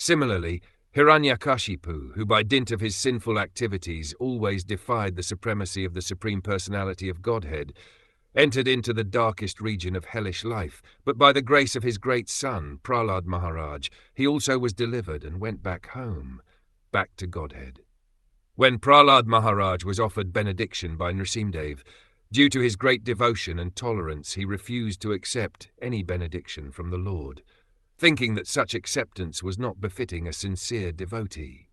Similarly, Hiranyakashipu, who by dint of his sinful activities always defied the supremacy of the Supreme Personality of Godhead, entered into the darkest region of hellish life, but by the grace of his great son, Prahlada Maharaj, he also was delivered and went back home, back to Godhead. When Prahlada Maharaj was offered benediction by Nrsimhadev, due to his great devotion and tolerance, he refused to accept any benediction from the Lord, thinking that such acceptance was not befitting a sincere devotee.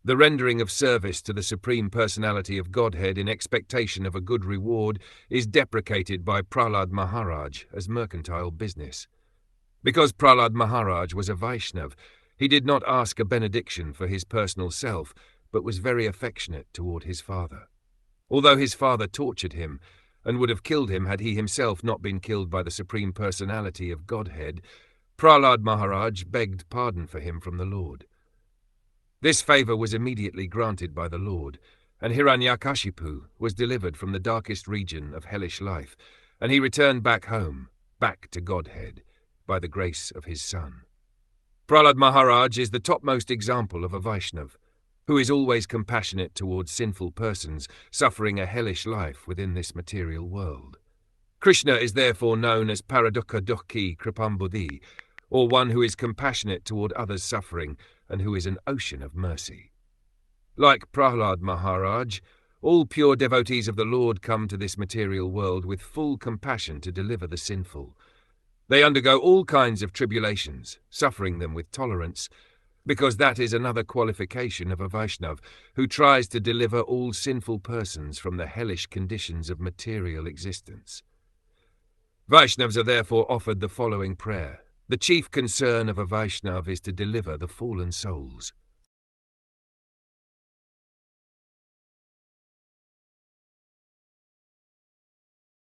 The rendering of service to the Supreme Personality of Godhead in expectation of a good reward is deprecated by Prahlada Maharaj as mercantile business. Because Prahlada Maharaj was a Vaishnav, he did not ask a benediction for his personal self, but was very affectionate toward his father. Although his father tortured him, and would have killed him had he himself not been killed by the Supreme Personality of Godhead, Prahlada Maharaj begged pardon for him from the Lord. This favor was immediately granted by the Lord, and Hiranyakashipu was delivered from the darkest region of hellish life, and he returned back home, back to Godhead, by the grace of his son. Prahlada Maharaj is the topmost example of a Vaishnav, who is always compassionate towards sinful persons suffering a hellish life within this material world. Krishna is therefore known as Paradukha Dukhi Kripambuddhi, or one who is compassionate toward others' suffering and who is an ocean of mercy. Like Prahlada Maharaj, all pure devotees of the Lord come to this material world with full compassion to deliver the sinful. They undergo all kinds of tribulations, suffering them with tolerance, because that is another qualification of a Vaishnav who tries to deliver all sinful persons from the hellish conditions of material existence. Vaishnavas are therefore offered the following prayer. The chief concern of a Vaishnav is to deliver the fallen souls.